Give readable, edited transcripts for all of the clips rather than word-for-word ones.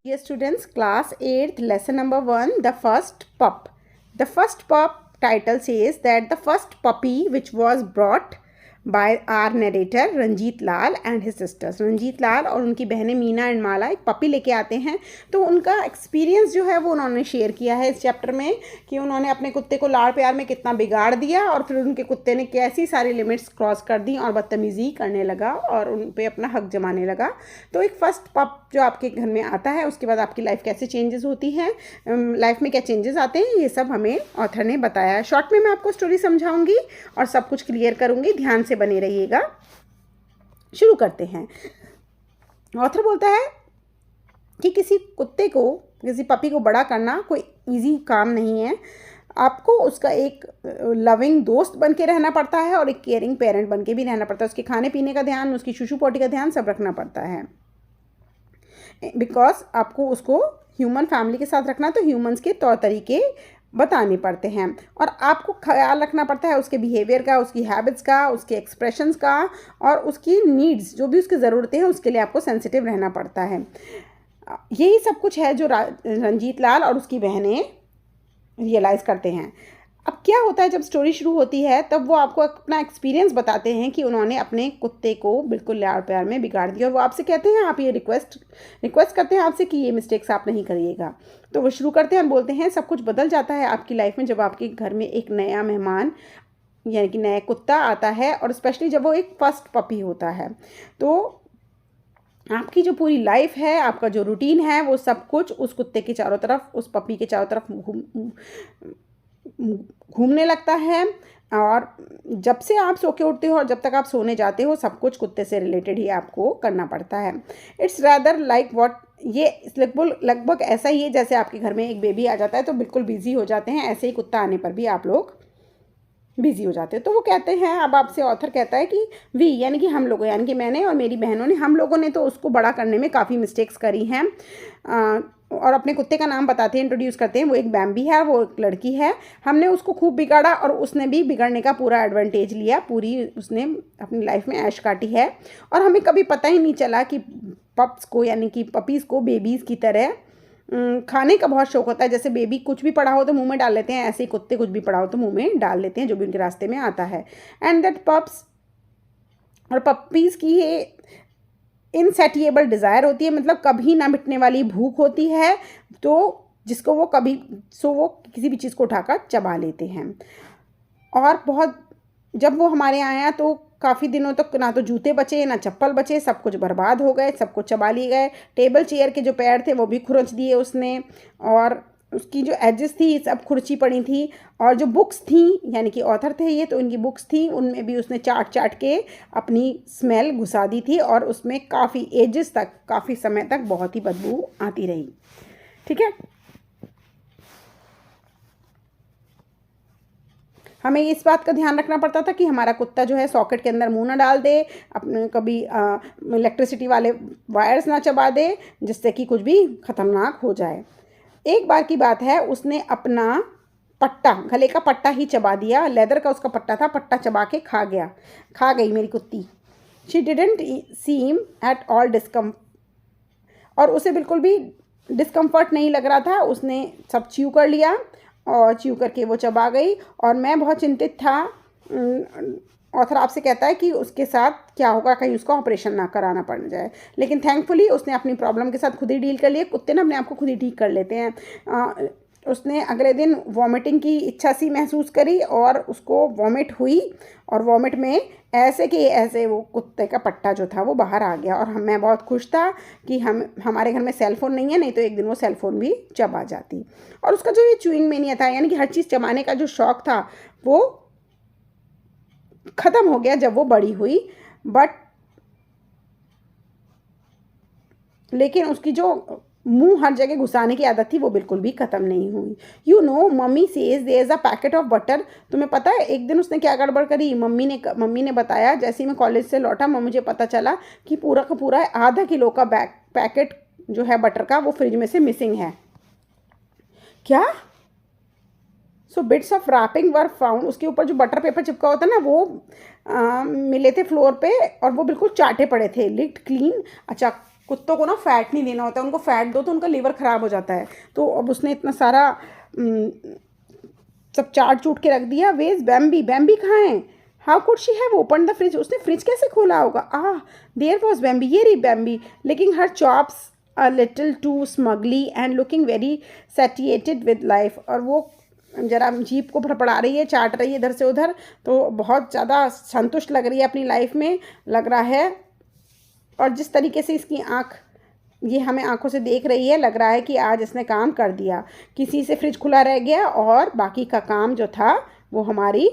Dear students, class 8th, lesson number 1, the first pup. The first pup title says that the first puppy which was brought by our narrator Ranjit Lal and his sisters. Ranjit Lal और उनकी बहनें Meena and माला एक puppy लेके आते हैं. तो उनका experience जो है वो उन्होंने शेयर किया है इस चैप्टर में कि उन्होंने अपने कुत्ते को लाड़ प्यार में कितना बिगाड़ दिया और फिर उनके कुत्ते ने कैसी सारी लिमिट्स क्रॉस कर दी और बदतमीज़ी करने लगा और उन पर अपना हक जमाने लगा. तो एक फ़र्स्ट पप जो आपके घर में आता है उसके बाद आपकी लाइफ कैसे चेंजेस होती हैं, लाइफ में क्या चेंजेस आते हैं, ये सब हमें ऑथर ने बताया है. शॉर्ट में मैं आपको स्टोरी समझाऊंगी और सब कुछ क्लियर करूंगी, ध्यान से बने रहिएगा. शुरू करते हैं. ऑथर बोलता है कि किसी कुत्ते को, किसी पपी को बड़ा करना कोई इजी काम नहीं है. आपको उसका एक लविंग दोस्त बन के रहना पड़ता है और एक केयरिंग पेरेंट बन के भी रहना पड़ता है. उसके खाने पीने का ध्यान, उसकी शूशू पोटी का ध्यान सब रखना पड़ता है. बिकॉज आपको उसको ह्यूमन फैमिली के साथ रखना, तो ह्यूमंस के तौर तरीके बताने पड़ते हैं और आपको ख्याल रखना पड़ता है उसके बिहेवियर का, उसकी हैबिट्स का, उसके एक्सप्रेशंस का और उसकी नीड्स, जो भी उसकी ज़रूरतें हैं उसके लिए आपको सेंसिटिव रहना पड़ता है. यही सब कुछ है जो रंजीत लाल और उसकी बहनें रियलाइज़ करते हैं. अब क्या होता है, जब स्टोरी शुरू होती है तब वो आपको अपना एक्सपीरियंस बताते हैं कि उन्होंने अपने कुत्ते को बिल्कुल लाड़ प्यार में बिगाड़ दिया और वो आपसे कहते हैं, आप ये रिक्वेस्ट करते हैं आपसे कि ये मिस्टेक्स आप नहीं करिएगा. तो वो शुरू करते हैं और बोलते हैं सब कुछ बदल जाता है आपकी लाइफ में जब आपके घर में एक नया मेहमान यानी कि नया कुत्ता आता है और स्पेशली जब वो एक फर्स्ट पपी होता है. तो आपकी जो पूरी लाइफ है, आपका जो रूटीन है, वो सब कुछ उस कुत्ते के चारों तरफ, उस पपी के चारों तरफ घूमने लगता है. और जब से आप सो के उठते हो और जब तक आप सोने जाते हो सब कुछ कुत्ते से रिलेटेड ही आपको करना पड़ता है. इट्स रैदर लाइक व्हाट, ये लगभग ऐसा ही है जैसे आपके घर में एक बेबी आ जाता है तो बिल्कुल बिजी हो जाते हैं, ऐसे ही कुत्ता आने पर भी आप लोग बिजी हो जाते हैं. तो वो कहते हैं, अब आपसे ऑथर कहता है कि वी यानी कि हम लोगों, यानी कि मैंने और मेरी बहनों ने, हम लोगों ने तो उसको बड़ा करने में काफ़ी मिस्टेक्स करी हैं. और अपने कुत्ते का नाम बताते हैं, इंट्रोड्यूस करते हैं. वो एक बैम्बी है, वो एक लड़की है. हमने उसको खूब बिगाड़ा और उसने भी बिगड़ने का पूरा एडवांटेज लिया. पूरी उसने अपनी लाइफ में ऐश काटी है और हमें कभी पता ही नहीं चला कि पप्स को यानी कि पपीज़ को बेबीज़ की तरह खाने का बहुत शौक होता है. जैसे बेबी कुछ भी पड़ा हो तो मुंह में डाल लेते हैं, ऐसे ही कुत्ते कुछ भी पड़ा हो तो मुंह में डाल लेते हैं जो भी उनके रास्ते में आता है. एंड दैट पप्स और पपीज़ की ये इनसैटिएबल डिज़ायर होती है, मतलब कभी ना मिटने वाली भूख होती है, तो जिसको वो वो किसी भी चीज़ को उठाकर चबा लेते हैं. और बहुत जब वो हमारे यहाँ आया तो काफ़ी दिनों तक ना तो जूते बचे ना चप्पल बचे, सब कुछ बर्बाद हो गए, सब कुछ चबा लिए गए. टेबल चेयर के जो पैर थे वो भी खुरच दिए उसने और उसकी जो एजेस थी सब खुरची पड़ी थी. और जो बुक्स थी, यानी कि ऑथर थे ये, तो इनकी बुक्स थी उनमें भी उसने चाट के अपनी स्मेल घुसा दी थी और उसमें काफ़ी एजेस तक, काफ़ी समय तक बहुत ही बदबू आती रही. ठीक है, हमें इस बात का ध्यान रखना पड़ता था कि हमारा कुत्ता जो है सॉकेट के अंदर मुंह ना डाल दे, अपने कभी इलेक्ट्रिसिटी वाले वायर्स ना चबा दे जिससे कि कुछ भी ख़तरनाक हो जाए. एक बार की बात है, उसने अपना पट्टा, गले का पट्टा ही चबा दिया. लेदर का उसका पट्टा था, पट्टा चबा के खा गई मेरी कुत्ती. She didn't seem at all और उसे बिल्कुल भी डिस्कम्फर्ट नहीं लग रहा था. उसने सब च्यू कर लिया और च्यू करके वो चबा गई और मैं बहुत चिंतित था. ऑथर आपसे कहता है कि उसके साथ क्या होगा, कहीं उसका ऑपरेशन ना कराना पड़ जाए. लेकिन थैंकफुली उसने अपनी प्रॉब्लम के साथ खुद ही डील कर लिया. कुत्ते ना अपने आप को खुद ही ठीक कर लेते हैं. उसने अगले दिन वॉमिटिंग की इच्छा सी महसूस करी और उसको वॉमिट हुई और वॉमिट में ऐसे वो कुत्ते का पट्टा जो था वो बाहर आ गया. और मैं बहुत खुश था कि हमारे घर में सेलफ़ोन नहीं है, नहीं तो एक दिन वो सेलफ़ोन भी चबा जाती. और उसका जो ये च्यूइंग मेनिया था, यानी कि हर चीज़ चबाने का जो शौक़ था, वो ख़त्म हो गया जब वो बड़ी हुई. लेकिन उसकी जो मुंह हर जगह घुसाने की आदत थी वो बिल्कुल भी ख़त्म नहीं हुई. You know, mummy says there is a packet of butter. तुम्हें पता है एक दिन उसने क्या गड़बड़ करी? मम्मी ने बताया, जैसे ही मैं कॉलेज से लौटा मुझे पता चला कि पूरा का पूरा आधा किलो का पैकेट जो है बटर का वो फ्रिज में से मिसिंग है. क्या? So bits of wrapping were found. उसके ऊपर जो बटर पेपर चिपका होता है ना, वो मिले थे फ्लोर पे और वो बिल्कुल चाटे पड़े थे. Licked clean. अच्छा, कुत्तों को ना फैट नहीं देना होता है, उनको फैट दो तो उनका लीवर ख़राब हो जाता है। तो अब उसने इतना सारा सब चाट चूट के रख दिया। वेज बैम्बी, बैम्बी कहाँ है? How could she have open the fridge, उसने फ्रिज कैसे खोला होगा? देयर वॉज बैम्बी, ये रही बैम्बी, लेकिन her chops a little too smugly and looking very satiated with life. और वो जरा जीप को फड़फड़ा रही है, चाट रही है इधर से उधर, तो बहुत ज़्यादा संतुष्ट लग रही है अपनी लाइफ में, लग रहा है। और जिस तरीके से इसकी आँख ये हमें आंखों से देख रही है, लग रहा है कि आज इसने काम कर दिया। किसी से फ्रिज खुला रह गया और बाकी का काम जो था वो हमारी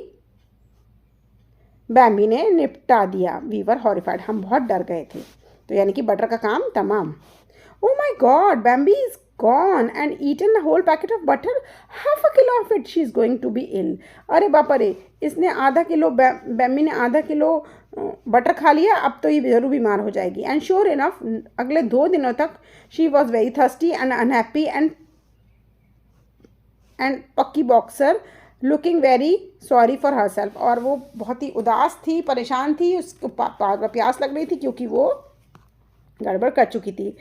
बैम्बी ने निपटा दिया। वी वर हॉरिफाइड, हम बहुत डर गए थे। तो यानी कि बटर का काम तमाम। Oh my God, Bambi is gone and eaten the whole packet of butter, half a kilo of it, she is going to be ill. अरे बाप रे, इसने आधा किलो, बैम्बी ने आधा किलो बटर खा लिया, अब तो ये ज़रूर बीमार हो जाएगी। एंड श्योर इनफ अगले 2 दिनों तक she was very thirsty and unhappy and पक्की boxer looking very sorry for herself. और वो बहुत ही उदास थी, परेशान थी, उसको प्यास लग रही थी क्योंकि वो गड़बड़ कर चुकी थी।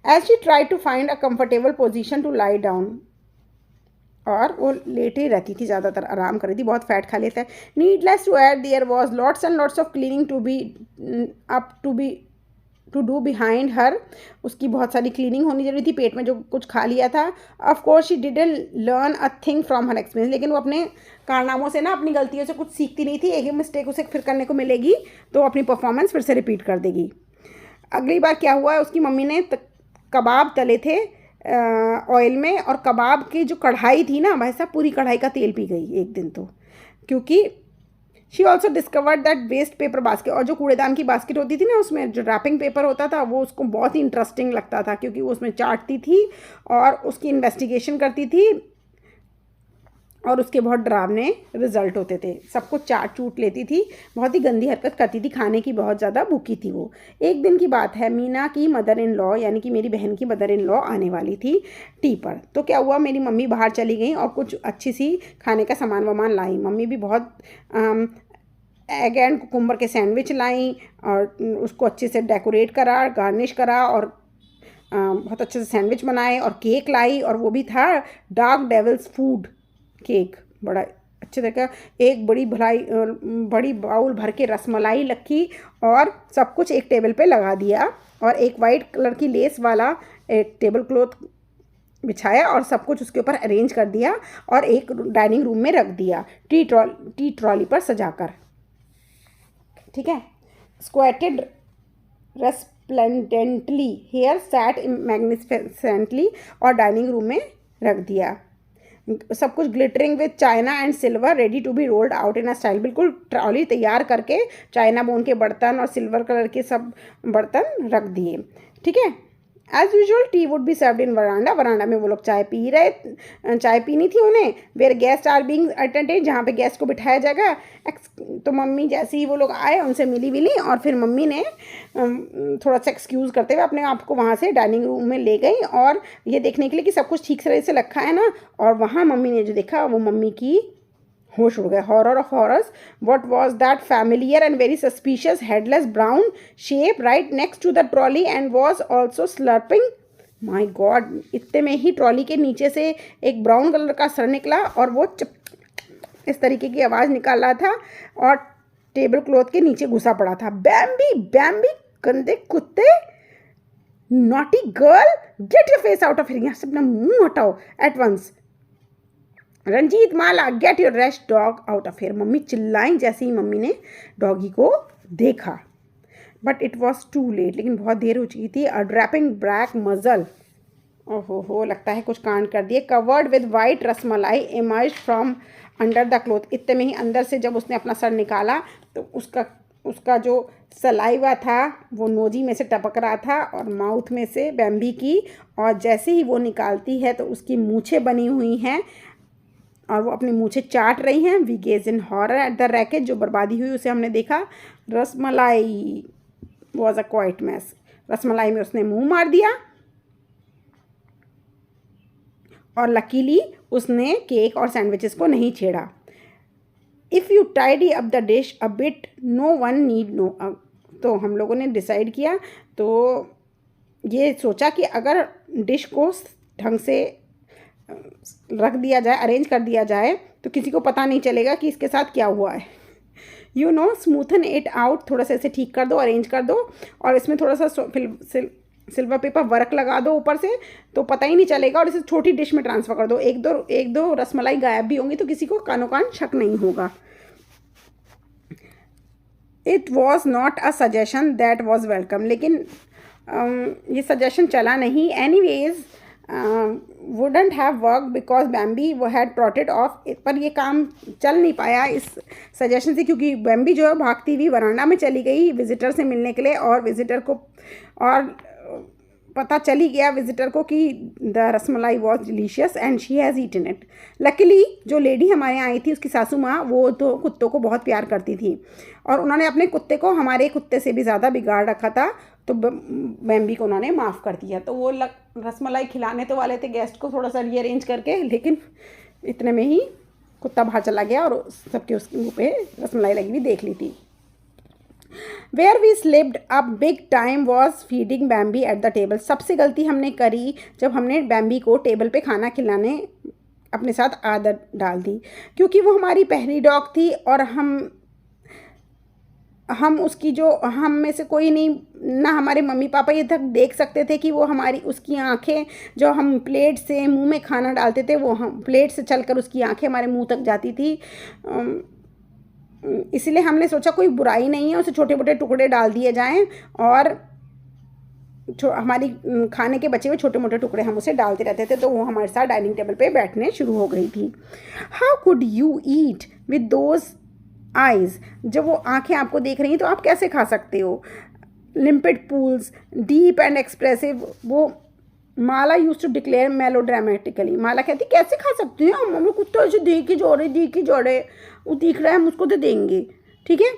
As she try to find a comfortable position to lie down, और वो लेटे रहती थी, ज़्यादातर आराम कर रही थी, बहुत फैट खा लेता है। Needless to add there was lots and lots of cleaning to do behind her. उसकी बहुत सारी क्लीनिंग होनी जरूरी थी, पेट में जो कुछ खा लिया था। Of course she didn't learn a thing from her experience, लेकिन वो अपने कारनामों से ना, अपनी गलतियों से कुछ सीखती नहीं थी। एक ही मिस्टेक उसे फिर करने को मिलेगी तो अपनी परफॉर्मेंस फिर से रिपीट कर देगी। अगली बार क्या हुआ, उसकी मम्मी ने कबाब तले थे ऑयल में, और कबाब की जो कढ़ाई थी ना भाई साहब, पूरी कढ़ाई का तेल पी गई एक दिन तो। क्योंकि she also discovered that waste paper basket, और जो कूड़ेदान की बास्केट होती थी ना, उसमें जो रैपिंग पेपर होता था वो उसको बहुत ही इंटरेस्टिंग लगता था, क्योंकि वो उसमें चाटती थी और उसकी इन्वेस्टिगेशन करती थी, और उसके बहुत डरावने रिजल्ट होते थे। सबको चाट चूट लेती थी, बहुत ही गंदी हरकत करती थी, खाने की बहुत ज़्यादा भूखी थी वो। एक दिन की बात है, मीना की मदर इन लॉ, यानी कि मेरी बहन की मदर इन लॉ आने वाली थी टी पर। तो क्या हुआ, मेरी मम्मी बाहर चली गई और कुछ अच्छी सी खाने का सामान वामान लाई। मम्मी भी बहुत एग एंड कुकुम्बर के सैंडविच लाई, और उसको अच्छे से डेकोरेट करा, गार्निश करा, और बहुत अच्छे से सैंडविच बनाए, और केक लाई, और वो भी था डार्क डेविल्स फूड केक, बड़ा अच्छे तरह का। एक बड़ी बाउल भर के रसमलाई रखी, और सब कुछ एक टेबल पे लगा दिया, और एक वाइट कलर की लेस वाला एक टेबल क्लॉथ बिछाया, और सब कुछ उसके ऊपर अरेंज कर दिया, और एक डाइनिंग रूम में रख दिया टी ट्रॉली पर सजाकर। ठीक है। Squatted resplendently here sat magnificently, और डाइनिंग रूम में रख दिया। सब कुछ glittering with china and silver ready to be rolled out in a style. बिल्कुल ट्रॉली तैयार करके चाइना बोन के बर्तन और सिल्वर कलर के सब बर्तन रख दिए। ठीक है। As usual tea would be served in veranda. Veranda में वो लोग चाय पी रहे, चाय पीनी थी उन्हें। Where guest are being attended, जहाँ पे गेस्ट को बिठाया जाएगा। तो मम्मी जैसे ही वो लोग आए, उनसे मिली, और फिर मम्मी ने थोड़ा सा एक्सक्यूज़ करते हुए अपने आप को वहाँ से डाइनिंग रूम में ले गई, और ये देखने के लिए कि सब कुछ ठीक तरह से रखा है ना। और वहाँ मम्मी ने जो देखा, वो मम्मी की होश उड़ गए। Horror of horrors, what was that familiar and very suspicious headless brown shape right next to the trolley and was also slurping. My god, इतने में ही ट्रॉली के नीचे से एक ब्राउन कलर का सर निकला, और वो इस तरीके की आवाज़ निकाल रहा था, और टेबल क्लॉथ के नीचे घुसा पड़ा था। बैम्बी, बैम्बी, गंदे कुत्ते, naughty girl, get your face out of here, यहाँ से अपना मुंह हटाओ at once. Ranjit, Mala, get your rest dog out of here. Mummy चिल्लाई जैसे ही मम्मी ने डॉगी को देखा, but it was too late, लेकिन बहुत देर हो चुकी थी। अ ड्रैपिंग ब्लैक मजल, ओहो, लगता है कुछ कांड कर दिए। Covered with white rasmalai emerge from under the cloth. इतने में ही अंदर से जब उसने अपना सर निकाला, तो उसका जो सलाइवा था वो नोजी में से टपक रहा था, और माउथ में से बैम्बी की। और जैसे ही वो निकालती है तो उसकी मूछें बनी हुई हैं, और वो अपनी मूछें चाट रही हैं। We gaze in horror at the racket, जो बर्बादी हुई उसे हमने देखा। Rasmalai was a quite mess. Rasmalai में उसने मुंह मार दिया, और लकीली उसने केक और सैंडविचेस को नहीं छेड़ा। If you tidy up the dish a bit no one need no. तो हम लोगों ने डिसाइड किया, तो ये सोचा कि अगर डिश को ढंग से रख दिया जाए, अरेंज कर दिया जाए, तो किसी को पता नहीं चलेगा कि इसके साथ क्या हुआ है। स्मूथन इट आउट, थोड़ा सा इसे ठीक कर दो, अरेंज कर दो, और इसमें थोड़ा सा सिल्वर पेपर वर्क लगा दो ऊपर से, तो पता ही नहीं चलेगा, और इसे छोटी डिश में ट्रांसफ़र कर दो। एक दो रसमलाई गायब भी होंगी तो किसी को कानो कान शक नहीं होगा। It was not a suggestion that was welcome, लेकिन ये सजेशन चला नहीं। Anyways wouldn't have work because Bambi वो हैड ट्रॉटेड ऑफ, पर ये काम चल नहीं पाया इस सजेशन से, क्योंकि बैम्बी जो है भागती हुई वरांडा में चली गई विजिटर से मिलने के लिए, और विजिटर को और पता चली गया विजिटर को कि the rasmalai was delicious and she has eaten it. Luckily जो लेडी हमारे यहाँ आई थी, उसकी सासू माँ, वो तो कुत्तों को बहुत प्यार करती थी, और उन्होंने अपने कुत्ते को हमारे कुत्ते से भी ज़्यादा बिगाड़ रखा था, तो बैम्बी को उन्होंने माफ़ कर दिया। तो वो रसमलाई खिलाने तो वाले थे गेस्ट को थोड़ा सा रीअरेंज करके, लेकिन इतने में ही कुत्ता बाहर चला गया और सबके उसके मुँह पे रसमलाई लगी हुई देख ली थी। Where we slipped up big time was feeding Bambi at the table. सबसे गलती हमने करी जब हमने बैम्बी को टेबल पे खाना खिलाने अपने साथ आदत डाल दी, क्योंकि वो हमारी पहली डॉग थी, और हम उसकी जो हम में से कोई नहीं, ना हमारे मम्मी पापा ये तक देख सकते थे कि वो उसकी आंखें जो हम प्लेट से मुंह में खाना डालते थे, वो हम प्लेट से चलकर उसकी आंखें हमारे मुंह तक जाती थी। इसलिए हमने सोचा कोई बुराई नहीं है, उसे छोटे मोटे टुकड़े डाल दिए जाएं, और हमारी खाने के बचे हुए छोटे मोटे टुकड़े हम उसे डालते रहते थे, तो वो हमारे साथ डाइनिंग टेबल पे बैठने शुरू हो गई थी। How could you eat with those eyes, जब वो आंखें आपको देख रही हैं तो आप कैसे खा सकते हो। लिम्पिड पूल्स, डीप एंड एक्सप्रेसिव, वो माला यूज टू डिक्लेयर मेलो ड्रामेटिकली। माला कहती कैसे खा सकती हैं हम लोग, कुत्ता ऐसे देख के जोड़े वो दिख रहा है, हम उसको तो देंगे, ठीक है।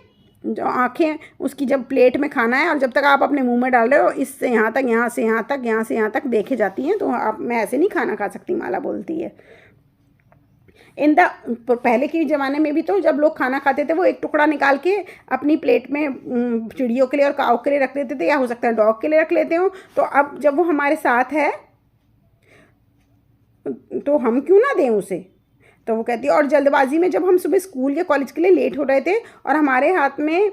जो आंखें उसकी जब प्लेट में खाना है, और जब तक आप अपने मुंह में डाल रहे हो, इससे यहाँ तक, यहाँ से यहाँ तक, यहाँ से यहाँ तक देखे जाती हैं, तो मैं ऐसे नहीं खाना खा सकती, माला बोलती है। पहले के ज़माने में भी तो जब लोग खाना खाते थे, वो एक टुकड़ा निकाल के अपनी प्लेट में चिड़ियों के लिए और काऊ के लिए रख लेते थे, या हो सकता है डॉग के लिए रख लेते हो। तो अब जब वो हमारे साथ है तो हम क्यों ना दें उसे। तो वो कहती है, और जल्दबाजी में जब हम सुबह स्कूल या कॉलेज के लिए लेट हो रहे थे और हमारे हाथ में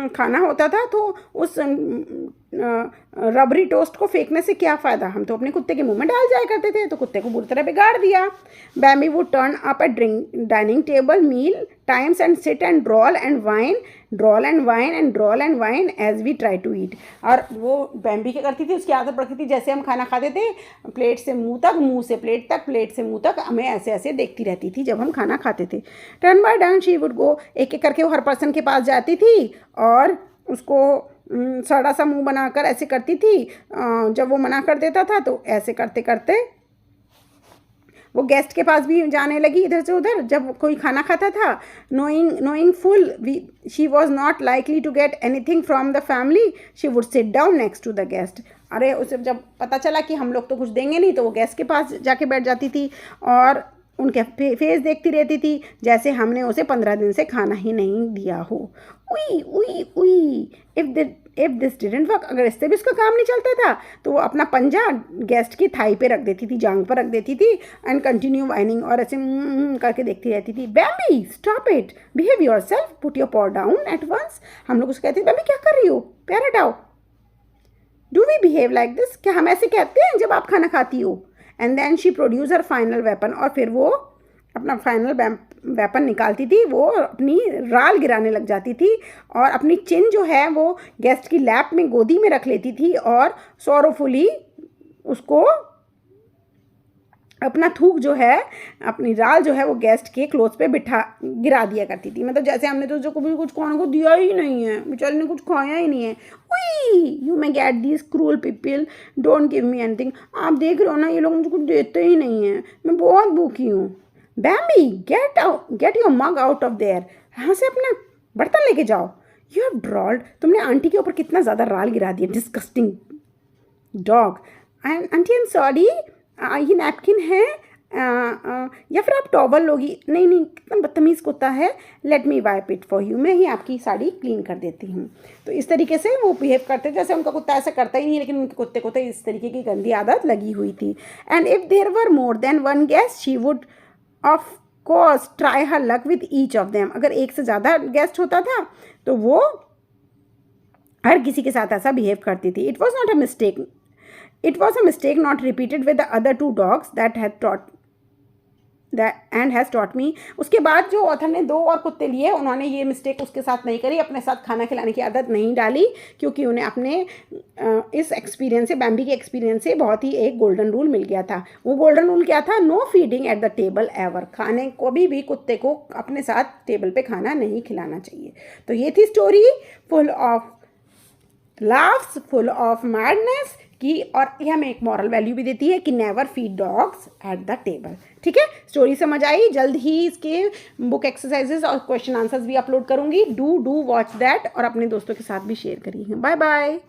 खाना होता था, तो उस रबरी टोस्ट को फेंकने से क्या फ़ायदा, हम तो अपने कुत्ते के मुंह में डाल जाया करते थे, तो कुत्ते को बुरी तरह बिगाड़ दिया। Bambi would turn up at dining table meal times and sit and drool and whine as we try to eat. और वो बैम्बी क्या करती थी, उसकी आदत पड़ती थी, जैसे हम खाना खाते थे, प्लेट से मुंह तक, मुंह से प्लेट तक, प्लेट से मुंह तक, हमें ऐसे ऐसे देखती रहती थी जब हम खाना खाते थे। Turn by turn she would go, एक एक करके वो हर पर्सन के पास जाती थी और उसको सड़ा सा मुंह बनाकर ऐसे करती थी। जब वो मना कर देता था तो ऐसे करते करते वो गेस्ट के पास भी जाने लगी, इधर से उधर। जब कोई खाना खाता था, knowing full she was not likely to get anything from the family, she would sit down next to the guest. अरे उसे जब पता चला कि हम लोग तो कुछ देंगे नहीं, तो वो गेस्ट के पास जाके बैठ जाती थी और उनके फेस देखती रहती थी, जैसे हमने उसे 15 दिन से खाना ही नहीं दिया हो। उई उई उई, इफ़ दिस डिडंट वर्क, अगर इससे भी उसका काम नहीं चलता था, तो वो अपना पंजा गेस्ट की थाई पे रख देती थी, जांग पर रख देती थी, एंड कंटिन्यू वाइनिंग, और ऐसे करके देखती रहती थी। Bambi stop it, behave yourself, put your paw down at once. हम लोग उसको कहते थे, बैम्बी क्या कर रही हो, पैर हटाओ। Do we behave like this, क्या हम ऐसे कहते हैं जब आप खाना खाती हो। And then she produce her final weapon, और फिर वो अपना फाइनल वेपन निकालती थी, वो अपनी राल गिराने लग जाती थी, और अपनी चिन जो है वो गेस्ट की लैप में गोदी में रख लेती थी, और सोरोफुली उसको अपना थूक जो है, अपनी राल जो है, वो गेस्ट के क्लोथ पे गिरा दिया करती थी। मतलब जैसे हमने तो जो कभी कुछ खाने को दिया ही नहीं है, बेचारे ने कुछ खाया ही नहीं है। उई, you may get this cruel people, don't give me anything. आप देख रहे हो ना, ये लोग मुझे कुछ देते ही नहीं हैं, मैं बहुत भूखी हूँ। Bambi get your mug out of there, यहाँ से अपना बर्तन लेके जाओ। यू हैव ड्रॉल्ड, तुमने आंटी के ऊपर कितना ज़्यादा राल गिरा दिया, disgusting dog. Aunty I am sorry, ये नैपकिन है, या फिर आप टॉवल लोगी, नहीं नहीं कितना बदतमीज़ कुत्ता है, let me wipe it for you, मैं ही आपकी साड़ी क्लीन कर देती हूँ। तो इस तरीके से वो बिहेव करते, जैसे उनका कुत्ता ऐसा करता ही नहीं है, लेकिन उनके कुत्ते को तो इस तरीके की गंदी आदत लगी हुई थी। And if there were more than one guest she would of course try her luck with each of them, अगर एक से ज़्यादा गेस्ट होता था तो वो हर किसी के साथ ऐसा बिहेव करती थी। It was not a mistake, it was a mistake not repeated with the other 2 dogs that had taught that and has taught me. उसके बाद जो ऑथर ने 2 और कुत्ते लिए, उन्होंने ये मिस्टेक उसके साथ नहीं करी, अपने साथ खाना खिलाने की आदत नहीं डाली, क्योंकि उन्हें अपने इस एक्सपीरियंस से, बैम्बी के एक्सपीरियंस से बहुत ही एक गोल्डन रूल मिल गया था। वो गोल्डन रूल क्या था? No feeding at the table ever, खाने कभी भी कुत्ते को अपने साथ टेबल पे खाना नहीं खिलाना चाहिए। तो ये थी story full of laughs, full of madness की, और ये हमें एक मॉरल वैल्यू भी देती है कि never feed dogs at the table. ठीक है, स्टोरी समझ आई? जल्द ही इसके बुक एक्सरसाइजेस और क्वेश्चन आंसर्स भी अपलोड करूंगी। डू वॉच दैट और अपने दोस्तों के साथ भी शेयर करिए। Bye bye.